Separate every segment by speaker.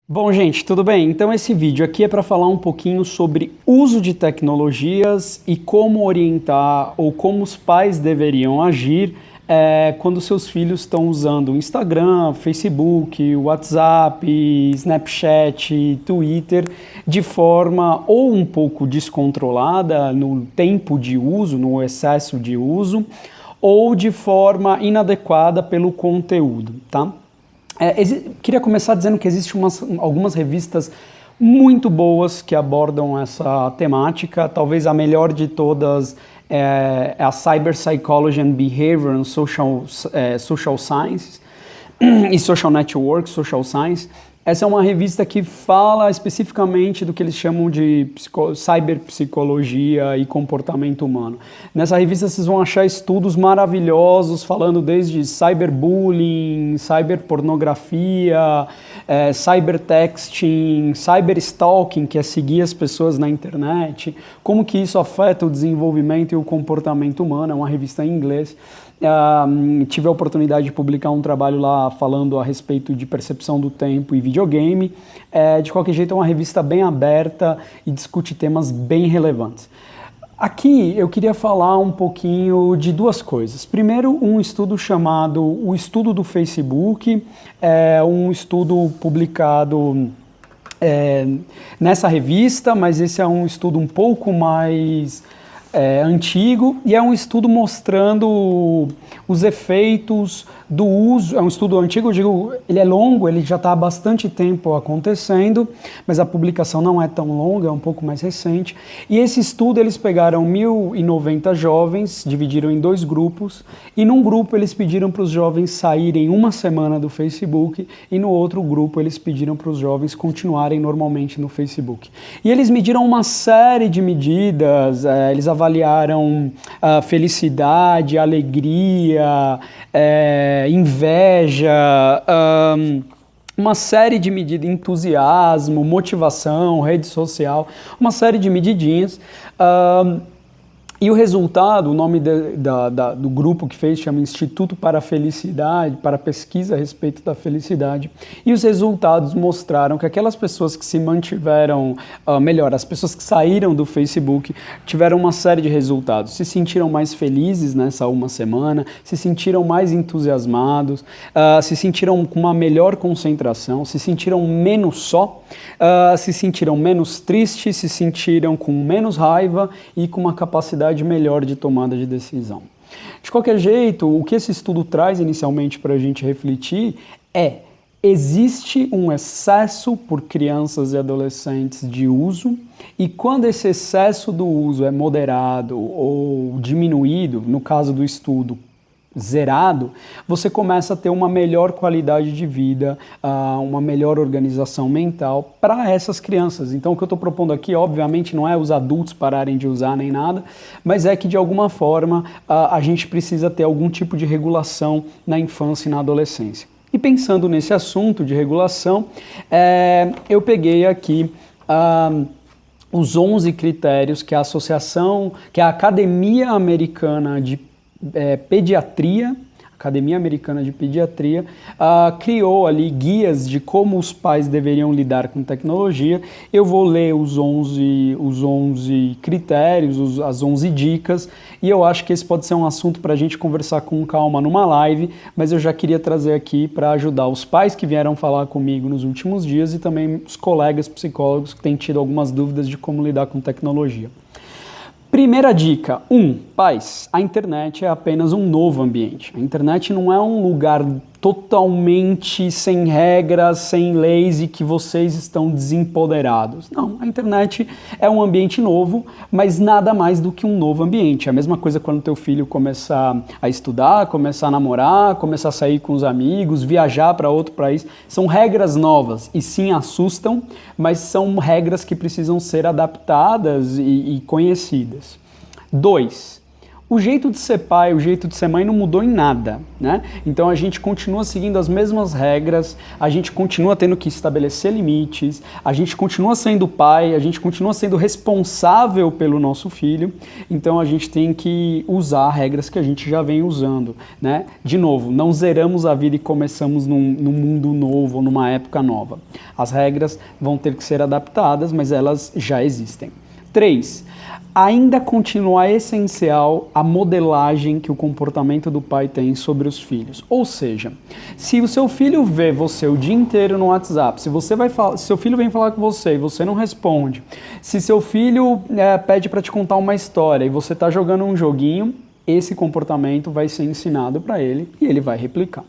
Speaker 1: Bom, gente, tudo bem? Então esse vídeo aqui é para falar um pouquinho sobre uso de tecnologias e como orientar ou como os pais deveriam agir quando seus filhos estão usando o Instagram, Facebook, WhatsApp, Snapchat, Twitter de forma ou um pouco descontrolada no tempo de uso, no excesso de uso, ou de forma inadequada pelo conteúdo, tá? Queria começar dizendo que existem algumas revistas muito boas que abordam essa temática. Talvez a melhor de todas é a Cyber Psychology and Behavior and Social Science e Social Network, Social Science. Essa é uma revista que fala especificamente do que eles chamam de cyberpsicologia e comportamento humano. Nessa revista vocês vão achar estudos maravilhosos falando desde cyberbullying, cyberpornografia, cybertexting, cyberstalking, que é seguir as pessoas na internet, como que isso afeta o desenvolvimento e o comportamento humano. É uma revista em inglês. Tive a oportunidade de publicar um trabalho lá falando a respeito de percepção do tempo e videogame. De qualquer jeito, é uma revista bem aberta e discute temas bem relevantes. Aqui eu queria falar um pouquinho de duas coisas. Primeiro, um estudo chamado O Estudo do Facebook, um estudo publicado nessa revista, mas esse é um estudo um pouco mais antigo, e é um estudo mostrando os efeitos do uso. É um estudo antigo, eu digo, ele é longo, ele já está há bastante tempo acontecendo, mas a publicação não é tão longa, é um pouco mais recente. E esse estudo, eles pegaram 1.090 jovens, dividiram em dois grupos, e num grupo eles pediram para os jovens saírem uma semana do Facebook, e no outro grupo eles pediram para os jovens continuarem normalmente no Facebook. E eles mediram uma série de medidas, eles avaliaram felicidade, alegria, inveja, uma série de medidas, entusiasmo, motivação, rede social, uma série de medidinhas. E o resultado, o nome do grupo que fez chama Instituto para a Felicidade, para pesquisa a respeito da felicidade. E os resultados mostraram que aquelas pessoas que se mantiveram, as pessoas que saíram do Facebook tiveram uma série de resultados. Se sentiram mais felizes nessa uma semana, se sentiram mais entusiasmados, se sentiram com uma melhor concentração, se sentiram menos só, se sentiram menos tristes, se sentiram com menos raiva e com uma capacidade melhor de tomada de decisão. De qualquer jeito, o que esse estudo traz inicialmente para a gente refletir existe um excesso por crianças e adolescentes de uso, e quando esse excesso do uso é moderado ou diminuído, no caso do estudo, zerado, você começa a ter uma melhor qualidade de vida, uma melhor organização mental para essas crianças. Então o que eu estou propondo aqui, obviamente, não é os adultos pararem de usar nem nada, mas é que de alguma forma a gente precisa ter algum tipo de regulação na infância e na adolescência. E pensando nesse assunto de regulação, eu peguei aqui os 11 critérios que a Academia Americana de Pediatria, Academia Americana de Pediatria, criou ali guias de como os pais deveriam lidar com tecnologia. Eu vou ler os 11 critérios, as 11 dicas, e eu acho que esse pode ser um assunto para a gente conversar com calma numa live, mas eu já queria trazer aqui para ajudar os pais que vieram falar comigo nos últimos dias e também os colegas psicólogos que têm tido algumas dúvidas de como lidar com tecnologia. Primeira dica, pais, a internet é apenas um novo ambiente. A internet não é um lugar totalmente sem regras, sem leis e que vocês estão desempoderados. Não, a internet é um ambiente novo, mas nada mais do que um novo ambiente. É a mesma coisa quando teu filho começar a estudar, começar a namorar, começar a sair com os amigos, viajar para outro país. São regras novas e sim assustam, mas são regras que precisam ser adaptadas e conhecidas. 2. O jeito de ser pai, o jeito de ser mãe não mudou em nada, né? Então a gente continua seguindo as mesmas regras, a gente continua tendo que estabelecer limites, a gente continua sendo pai, a gente continua sendo responsável pelo nosso filho, então a gente tem que usar regras que a gente já vem usando, né? De novo, não zeramos a vida e começamos num mundo novo, numa época nova. As regras vão ter que ser adaptadas, mas elas já existem. 3. Ainda continua essencial a modelagem que o comportamento do pai tem sobre os filhos. Ou seja, se o seu filho vê você o dia inteiro no WhatsApp, se seu filho vem falar com você e você não responde, se seu filho pede para te contar uma história e você está jogando um joguinho, esse comportamento vai ser ensinado para ele e ele vai replicar.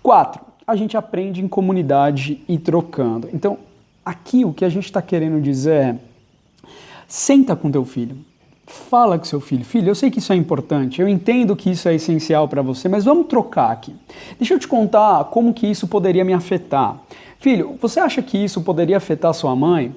Speaker 1: 4. A gente aprende em comunidade e trocando. Então, aqui o que a gente está querendo dizer é: senta com teu filho, fala com seu filho. Filho, eu sei que isso é importante, eu entendo que isso é essencial para você, mas vamos trocar aqui. Deixa eu te contar como que isso poderia me afetar. Filho, você acha que isso poderia afetar sua mãe?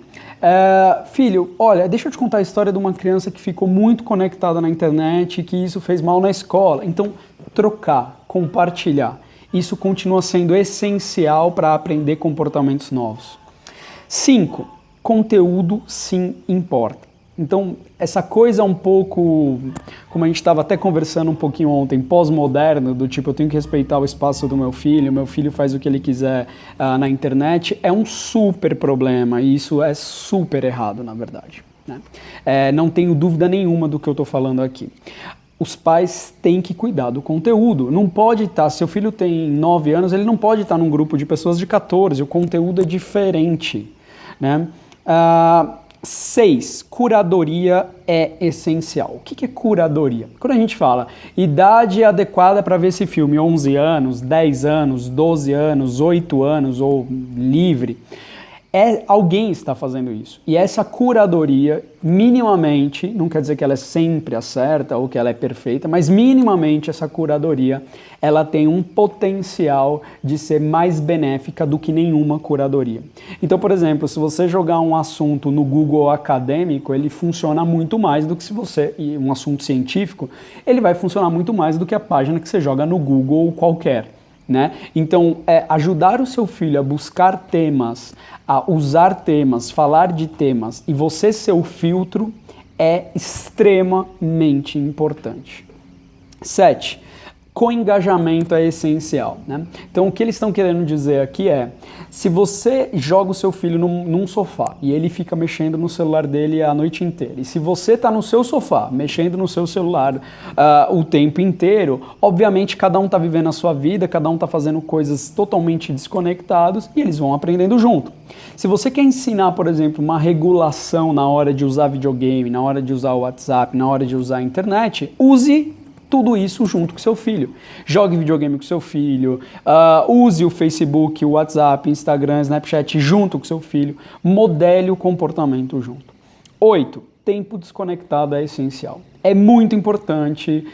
Speaker 1: Filho, olha, deixa eu te contar a história de uma criança que ficou muito conectada na internet e que isso fez mal na escola. Então, trocar, compartilhar. Isso continua sendo essencial para aprender comportamentos novos. 5. Conteúdo sim importa. Então, essa coisa um pouco, como a gente estava até conversando um pouquinho ontem, pós-moderno, do tipo, eu tenho que respeitar o espaço do meu filho faz o que ele quiser na internet, é um super problema e isso é super errado, na verdade, né? Não tenho dúvida nenhuma do que eu estou falando aqui. Os pais têm que cuidar do conteúdo. Não pode estar, se seu filho tem 9 anos, ele não pode estar num grupo de pessoas de 14, o conteúdo é diferente, né? 6. Curadoria é essencial. O que é curadoria? Quando a gente fala idade adequada para ver esse filme, 11 anos, 10 anos, 12 anos, 8 anos ou livre, alguém está fazendo isso. E essa curadoria, minimamente, não quer dizer que ela é sempre a certa ou que ela é perfeita, mas minimamente essa curadoria, ela tem um potencial de ser mais benéfica do que nenhuma curadoria. Então, por exemplo, se você jogar um assunto no Google acadêmico, ele funciona muito mais do que e um assunto científico, ele vai funcionar muito mais do que a página que você joga no Google qualquer, né? Então, ajudar o seu filho a buscar temas, a usar temas, falar de temas e você ser o filtro é extremamente importante. 7. Co-engajamento é essencial, né? Então, o que eles estão querendo dizer aqui é, se você joga o seu filho num sofá e ele fica mexendo no celular dele a noite inteira, e se você está no seu sofá mexendo no seu celular o tempo inteiro, obviamente cada um está vivendo a sua vida, cada um está fazendo coisas totalmente desconectados e eles vão aprendendo junto. Se você quer ensinar, por exemplo, uma regulação na hora de usar videogame, na hora de usar o WhatsApp, na hora de usar a internet, use tudo isso junto com seu filho. Jogue videogame com seu filho, use o Facebook, o WhatsApp, Instagram, Snapchat junto com seu filho, modele o comportamento junto. 8. Tempo desconectado é essencial. É muito importante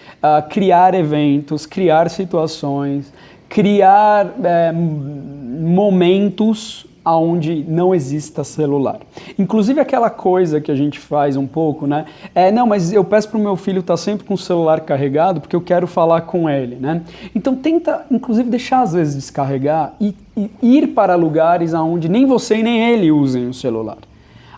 Speaker 1: criar eventos, criar situações, criar momentos onde não exista celular. Inclusive aquela coisa que a gente faz um pouco, né? Não, mas eu peço para o meu filho estar sempre com o celular carregado porque eu quero falar com ele, né? Então tenta, inclusive, deixar às vezes descarregar e ir para lugares onde nem você e nem ele usem o celular.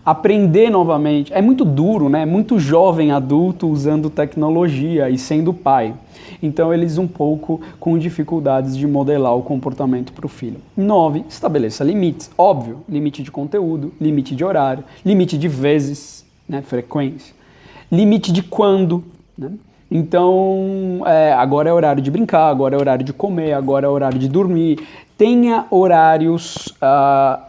Speaker 1: Aprender novamente. É muito duro, né? Muito jovem adulto usando tecnologia e sendo pai. Então eles um pouco com dificuldades de modelar o comportamento para o filho. 9. Estabeleça limites. Óbvio, limite de conteúdo, limite de horário, limite de vezes, né? Frequência. Limite de quando, né? Então, agora é horário de brincar, agora é horário de comer, agora é horário de dormir. Tenha horários,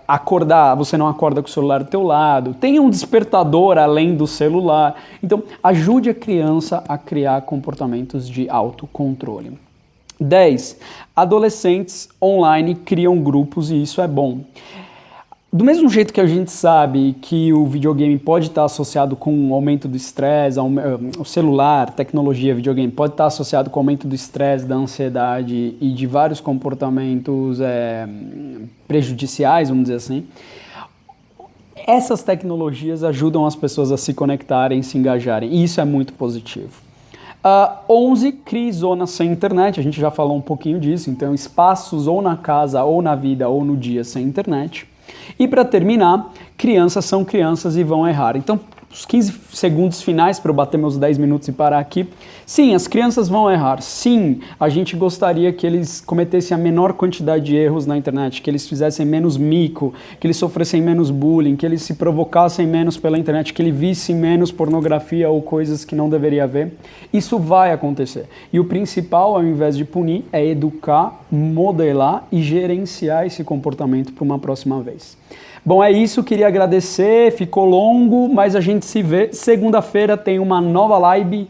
Speaker 1: acordar, você não acorda com o celular do teu lado. Tenha um despertador além do celular. Então, ajude a criança a criar comportamentos de autocontrole. 10. Adolescentes online criam grupos e isso é bom. Do mesmo jeito que a gente sabe que o videogame pode estar associado com o aumento do estresse, o celular, tecnologia, videogame, pode estar associado com o aumento do estresse, da ansiedade e de vários comportamentos prejudiciais, vamos dizer assim, essas tecnologias ajudam as pessoas a se conectarem, se engajarem, e isso é muito positivo. 11, crie zonas sem internet, a gente já falou um pouquinho disso, então espaços ou na casa, ou na vida, ou no dia sem internet. E para terminar, crianças são crianças e vão errar. Então, os 15 segundos finais para eu bater meus 10 minutos e parar aqui. Sim, as crianças vão errar. Sim, a gente gostaria que eles cometessem a menor quantidade de erros na internet, que eles fizessem menos mico, que eles sofressem menos bullying, que eles se provocassem menos pela internet, que eles vissem menos pornografia ou coisas que não deveria ver. Isso vai acontecer. E o principal, ao invés de punir, é educar, modelar e gerenciar esse comportamento para uma próxima vez. Bom, é isso, queria agradecer, ficou longo, mas a gente se vê. Segunda-feira tem uma nova live.